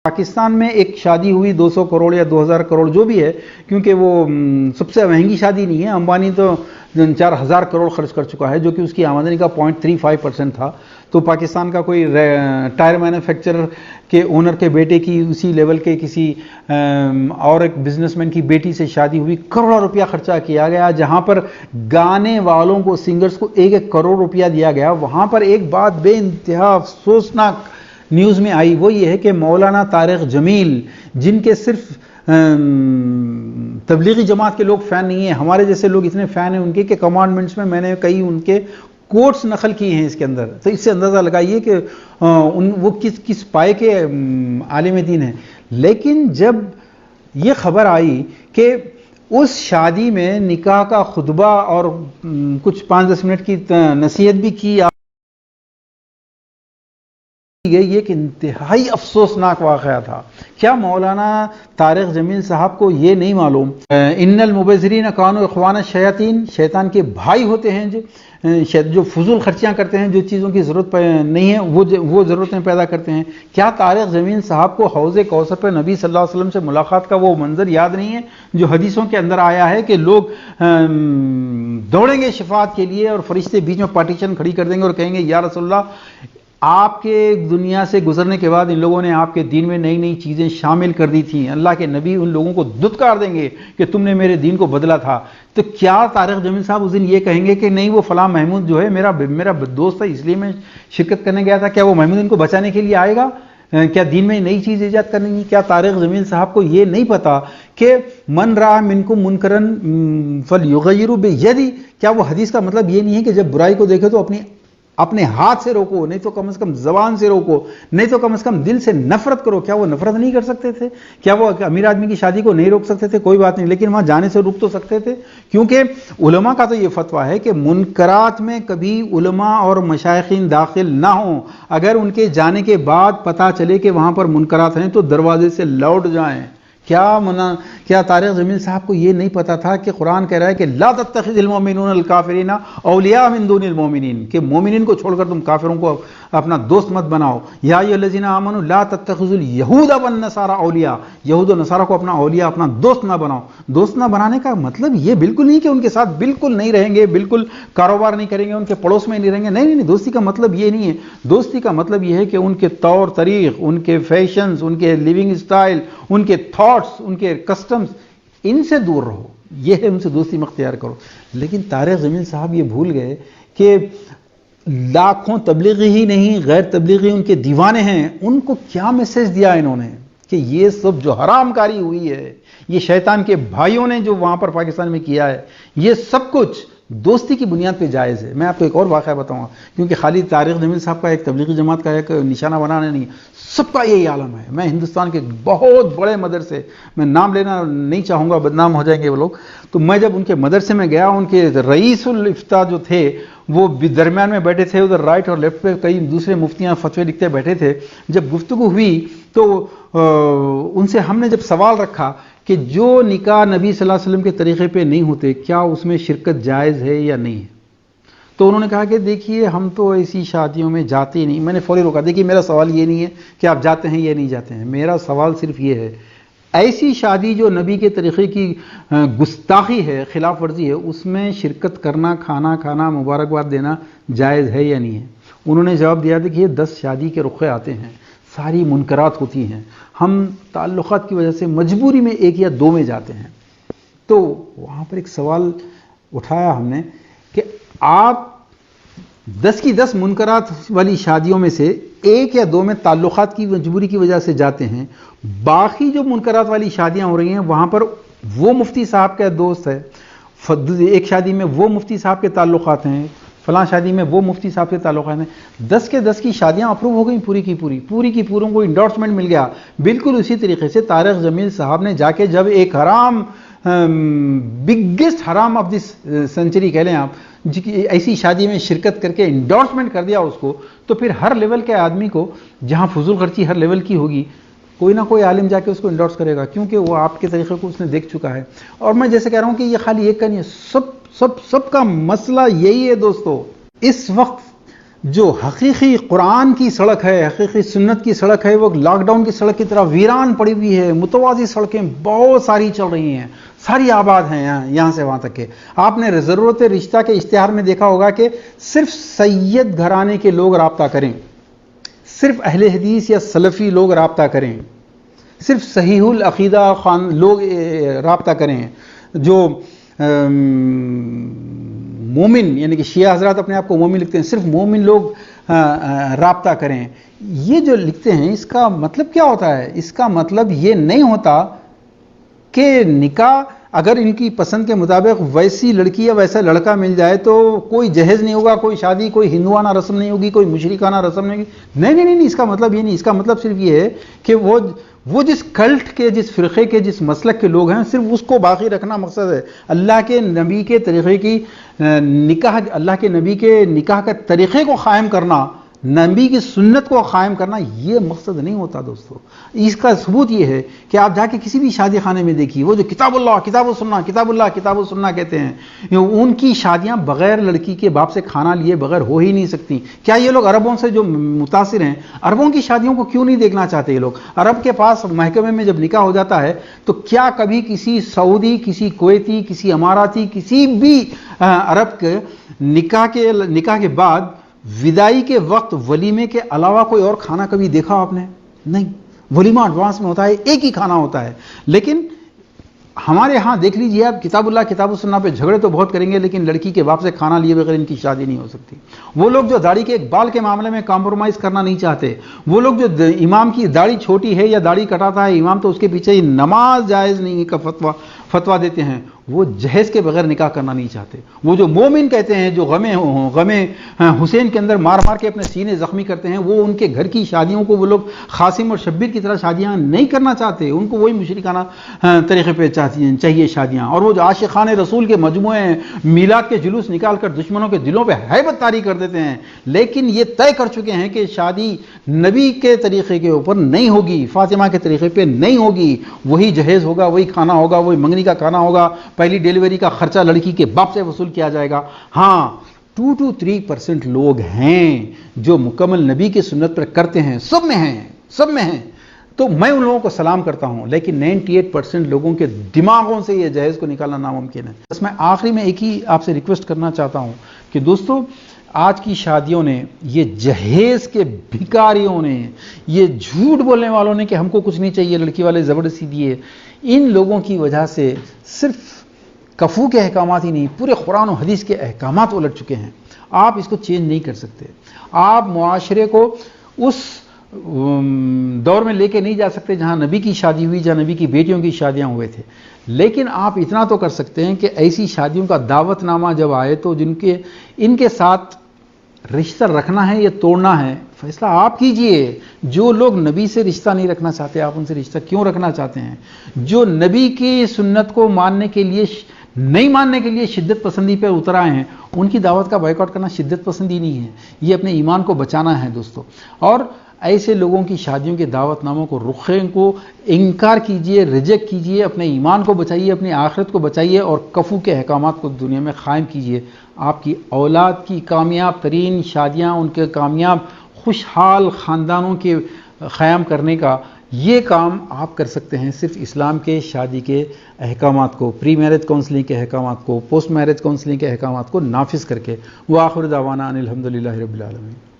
पाकिस्तान में एक शादी हुई 200 करोड़ या 2000 करोड़ जो भी है, क्योंकि वो सबसे महंगी शादी नहीं है। अंबानी तो 4000 करोड़ खर्च कर चुका है, जो कि उसकी आमदनी का 0.35% था। तो पाकिस्तान का कोई टायर मैन्युफैक्चरर के ओनर के बेटे की उसी लेवल के किसी और एक बिजनेसमैन की बेटी से शादी हुई, करोड़ों रुपया खर्चा किया गया, जहां पर गाने वालों को, सिंगर्स को 1-1 करोड़ रुपया दिया गया। वहां पर एक बात बेइंतहा अफसोसनाक न्यूज़ में आई, वो ये है कि मौलाना तारिक जमील, जिनके सिर्फ तबलीगी जमात के लोग फ़ैन नहीं हैं, हमारे जैसे लोग इतने फ़ैन हैं उनके कि कमांडमेंट्स में मैंने कई उनके कोट्स नकल किए हैं इसके अंदर। तो इससे अंदाज़ा लगाइए कि वो किस पाए के आलिम दीन हैं। लेकिन जब ये खबर आई कि उस शादी में निकाह का खुतबा और कुछ 5-10 मिनट की नसीहत भी की ये एक इंतहाई अफसोसनाक वाक़या था। क्या मौलाना तारिक जमील साहब को ये नहीं मालूम इन्नल मुबज़्ज़िरीन कानू इख़वान शयातीन, शैतान के भाई होते हैं जो फजूल खर्चियाँ करते हैं, जो चीज़ों की ज़रूरत नहीं है वो ज़रूरतें पैदा करते हैं। क्या तारिक जमील साहब को हौज़े कौसर पर नबी सल्लल्लाहु अलैहि वसल्लम से मुलाकात का वो मंजर याद नहीं है जो हदीसों के अंदर आया है कि लोग दौड़ेंगे शफाअत के लिए और फरिश्ते बीच में पार्टीशन खड़ी कर देंगे और कहेंगे या रसूलल्लाह, आपके दुनिया से गुजरने के बाद इन लोगों ने आपके दीन में नई नई चीज़ें शामिल कर दी थी। अल्लाह के नबी उन लोगों को दुत्कार देंगे कि तुमने मेरे दीन को बदला था। तो क्या तारिक जमील साहब उस दिन ये कहेंगे कि नहीं, वो फलां महमूद जो है मेरा दोस्त है, इसलिए मैं शिरकत करने गया था? क्या वो महमूद इनको बचाने के लिए आएगा? क्या दीन में नई चीज़ ईजाद करनी? क्या तारिक जमील साहब को ये नहीं पता कि मन रहा मिनकुम मुनकरन फलयुग़य्यिरहु बियदिही? क्या वो हदीस का मतलब ये नहीं है कि जब बुराई को देखे तो अपने हाथ से रोको, नहीं तो कम से कम जबान से रोको, नहीं तो कम से कम दिल से नफरत करो? क्या वो नफरत नहीं कर सकते थे? क्या वो अमीर आदमी की शादी को नहीं रोक सकते थे? कोई बात नहीं, लेकिन वहां जाने से रुक तो सकते थे, क्योंकि उलमा का तो ये फतवा है कि मुनकरात में कभी उलमा और मशाइखीन दाखिल ना हो। अगर उनके जाने के बाद पता चले कि वहां पर मुनकरात हैं तो दरवाजे से लौट जाएं। क्या तारिक जमील साहब को ये नहीं पता था कि कुरान कह रहा है कि ला तत्तखिज़िल मुमिनून अल काफिरीना औलिया मिन दुनिल मोमिनीन, कि मोमिनीन को छोड़कर तुम काफिरों को अपना दोस्त मत बनाओ। या अय्युहल्लज़ीना आमनू ला तत्तखिज़ुल यहूदा वन नसारा औलिया, यहूद और नसारा को अपना औलिया, अपना दोस्त ना बनाओ। दोस्त ना बनाने का मतलब ये बिल्कुल नहीं कि उनके साथ बिल्कुल नहीं रहेंगे, बिल्कुल कारोबार नहीं करेंगे, उनके पड़ोस में नहीं रहेंगे। नहीं, दोस्ती का मतलब ये नहीं है। दोस्ती का मतलब ये है कि उनके तौर तरीक़, उनके फैशंस, उनके लिविंग स्टाइल, उनके थॉट्स, उनके कस्टम्स, इनसे दूर रहो। ये है उनसे दोस्ती मख्तियार करो। लेकिन तारिक जमील साहब ये भूल गए कि लाखों तबलीगी ही नहीं, गैर तबलीगी उनके दीवाने हैं। उनको क्या मैसेज दिया इन्होंने कि ये सब जो हरामकारी हुई है, ये शैतान के भाइयों ने जो वहां पर पाकिस्तान में किया है, ये सब कुछ दोस्ती की बुनियाद पे जायज़ है। मैं आपको एक और वाक़या बताऊंगा, क्योंकि खाली तारिक जमील साहब का एक तबलीगी जमात का एक निशाना बनाना नहीं, सबका यही आलम है। मैं हिंदुस्तान के बहुत बड़े मदरसे, मैं नाम लेना नहीं चाहूँगा, बदनाम हो जाएंगे वो लोग, तो मैं जब उनके मदरसे में गया, उनके रईसुल इफ्ता जो थे वो दरमियान में बैठे थे, उधर राइट और लेफ्ट पे कई दूसरे मुफ्तियाँ फतवे लिखते बैठे थे। जब गुफ्तगू हुई तो उनसे हमने जब सवाल रखा कि जो निकाह नबी सल्लल्लाहु अलैहि वसल्लम के तरीक़े पे नहीं होते, क्या उसमें शिरकत जायज़ है या नहीं है? तो उन्होंने कहा कि देखिए, हम तो ऐसी शादियों में जाते ही नहीं। मैंने फौरी रोका, देखिए मेरा सवाल ये नहीं है कि आप जाते हैं या नहीं जाते हैं, मेरा सवाल सिर्फ ये है, ऐसी शादी जो नबी के तरीक़े की गुस्ताखी है, खिलाफ वर्जी है, उसमें शिरकत करना, खाना खाना, मुबारकबाद देना जायज़ है या नहीं है? उन्होंने जवाब दिया, देखिए 10 शादी के रुखे आते हैं, सारी मुनकरात होती हैं, हम ताल्लुक़ात की वजह से मजबूरी में 1 या 2 में जाते हैं। तो वहाँ पर एक सवाल उठाया हमने कि आप 10 की 10 मुनकरात वाली शादियों में से 1 या 2 में ताल्लुक़ात की मजबूरी की वजह से जाते हैं, बाकी जो मुनकरात वाली शादियाँ हो रही हैं वहाँ पर वो मुफ्ती साहब का दोस्त है, एक शादी में वो मुफ्ती साहब के ताल्लुक़ात हैं, फलां शादी में वो मुफ्ती साहब के ताल्लुक़ात हैं। 10 के 10 की शादियाँ अप्रूव हो गई, पूरी की पूरों को इंडोर्समेंट मिल गया। बिल्कुल उसी तरीके से तारिक जमील साहब ने जाके जब एक हराम, बिगेस्ट हराम ऑफ दिस सेंचुरी कह लें आप, ऐसी शादी में शिरकत करके इंडोर्समेंट कर दिया उसको, तो फिर हर लेवल के आदमी को, जहाँ फजूल खर्ची हर लेवल की होगी, कोई ना कोई आलिम जाके उसको इंडोर्स करेगा, क्योंकि वो आपके तरीक़े को उसने देख चुका है। और मैं जैसे कह रहा हूँ कि ये खाली एक का नहीं है, सबका मसला यही है दोस्तों। इस वक्त جو حقیقی قرآن کی سڑک ہے، حقیقی سنت کی سڑک ہے، وہ لاک ڈاؤن کی سڑک کی طرح ویران پڑی ہوئی ہے. متوازی سڑکیں بہت ساری چل رہی ہیں، ساری آباد ہیں یہاں سے وہاں تک کے. آپ نے ضرورت رشتہ کے اشتہار میں دیکھا ہوگا کہ صرف سید گھرانے کے لوگ رابطہ کریں، صرف اہل حدیث یا سلفی لوگ رابطہ کریں، صرف صحیح العقیدہ لوگ رابطہ کریں. جو مومن یعنی کہ شیعہ حضرات اپنے آپ کو مومن لکھتے ہیں، صرف مومن لوگ رابطہ کریں. یہ جو لکھتے ہیں اس کا مطلب کیا ہوتا ہے؟ اس کا مطلب یہ نہیں ہوتا کہ نکاح اگر ان کی پسند کے مطابق ویسی لڑکی یا ویسا لڑکا مل جائے تو کوئی جہیز نہیں ہوگا، کوئی شادی، کوئی ہندوانہ رسم نہیں ہوگی، کوئی مشرکانہ رسم نہیں ہوگی. نہیں، اس کا مطلب یہ نہیں. اس کا مطلب صرف یہ ہے کہ وہ جس کلٹ کے، جس فرقے کے، جس مسلک کے لوگ ہیں، صرف اس کو باقی رکھنا مقصد ہے. اللہ کے نبی کے طریقے کی نکاح، اللہ کے نبی کے نکاح کے طریقے کو قائم کرنا، نبی کی سنت کو قائم کرنا، یہ مقصد نہیں ہوتا دوستو. اس کا ثبوت یہ ہے کہ آپ جا کے کسی بھی شادی خانے میں دیکھیے، وہ جو کتاب اللہ کتاب و سننا، کتاب اللہ کتاب و سننا کہتے ہیں، ان کی شادیاں بغیر لڑکی کے باپ سے کھانا لیے بغیر ہو ہی نہیں سکتی. کیا یہ لوگ عربوں سے جو متاثر ہیں، عربوں کی شادیوں کو کیوں نہیں دیکھنا چاہتے یہ لوگ؟ عرب کے پاس محکمے میں جب نکاح ہو جاتا ہے تو کیا کبھی کسی سعودی، کسی کویتی، کسی اماراتی، کسی بھی عرب کے نکاح کے بعد ودائی کے وقت ولیمے کے علاوہ کوئی اور کھانا کبھی دیکھا آپ نے؟ نہیں. ولیمہ ایڈوانس میں ہوتا ہے، ایک ہی کھانا ہوتا ہے. لیکن ہمارے ہاں دیکھ لیجیے آپ، کتاب اللہ کتاب و سننا پہ جھگڑے تو بہت کریں گے، لیکن لڑکی کے باپ سے کھانا لیے بغیر ان کی شادی نہیں ہو سکتی. وہ لوگ جو داڑھی کے ایک بال کے معاملے میں کمپرومائز کرنا نہیں چاہتے، وہ لوگ جو امام کی داڑھی چھوٹی ہے یا داڑھی کٹاتا ہے امام تو اس کے پیچھے ہی نماز جائز نہیں کا فتویٰ دیتے ہیں، وہ جہیز کے بغیر نکاح کرنا نہیں چاہتے. وہ جو مومن کہتے ہیں، جو غم حسین کے اندر مار مار کے اپنے سینے زخمی کرتے ہیں، وہ ان کے گھر کی شادیوں کو وہ لوگ قاسم اور شبیر کی طرح شادیاں نہیں کرنا چاہتے. ان کو وہی مشرکانہ طریقے پہ چاہیے شادیاں. اور وہ جو عاشقان رسول کے مجموعے ہیں، میلاد کے جلوس نکال کر دشمنوں کے دلوں پہ ہیبت طاری کر دیتے ہیں. لیکن یہ طے کر چکے ہیں کہ شادی نبی کے طریقے کے اوپر نہیں ہوگی، فاطمہ کے طریقے پہ نہیں ہوگی. وہی جہیز ہوگا، وہی کھانا ہوگا، وہی منگنی کا کھانا ہوگا، پہلی ڈیلیوری کا خرچہ لڑکی کے باپ سے وصول کیا جائے گا. ہاں 2-3% لوگ ہیں جو مکمل نبی کی سنت پر کرتے ہیں، سب میں ہیں. تو میں ان لوگوں کو سلام کرتا ہوں، لیکن 98% لوگوں کے دماغوں سے یہ جہیز کو نکالنا ناممکن ہے. بس میں آخری میں ایک ہی آپ سے ریکویسٹ کرنا چاہتا ہوں کہ دوستو، آج کی شادیوں نے، یہ جہیز کے بھکاریوں نے، یہ جھوٹ بولنے والوں نے کہ ہم کو کچھ نہیں چاہیے، لڑکی والے زبردستی دیے، ان لوگوں کی وجہ سے صرف کفو کے احکامات ہی نہیں، پورے قرآن و حدیث کے احکامات الٹ چکے ہیں. آپ اس کو چینج نہیں کر سکتے. آپ معاشرے کو اس دور میں لے کے نہیں جا سکتے جہاں نبی کی شادی ہوئی، جہاں نبی کی بیٹیوں کی شادیاں ہوئے تھے. لیکن آپ اتنا تو کر سکتے ہیں کہ ایسی شادیوں کا دعوت نامہ جب آئے تو ان کے ساتھ رشتہ رکھنا ہے یا توڑنا ہے، فیصلہ آپ کیجئے. جو لوگ نبی سے رشتہ نہیں رکھنا چاہتے، آپ ان سے رشتہ کیوں رکھنا چاہتے ہیں؟ جو نبی کی سنت کو نہیں ماننے کے لیے شدت پسندی پہ اتر آئے ہیں، ان کی دعوت کا بائیکاٹ کرنا شدت پسندی نہیں ہے، یہ اپنے ایمان کو بچانا ہے دوستو. اور ایسے لوگوں کی شادیوں کے دعوت ناموں کو، رخیں کو انکار کیجئے، ریجیکٹ کیجئے، اپنے ایمان کو بچائیے، اپنی آخرت کو بچائیے، اور کفو کے احکامات کو دنیا میں قائم کیجئے. آپ کی اولاد کی کامیاب ترین شادیاں، ان کے کامیاب خوشحال خاندانوں کے قیام کرنے کا یہ کام آپ کر سکتے ہیں صرف اسلام کے شادی کے احکامات کو، پری میرج کاؤنسلنگ کے احکامات کو، پوسٹ میرج کاؤنسلنگ کے احکامات کو نافذ کر کے. وآخر دعوانا ان الحمدللہ رب العالمین.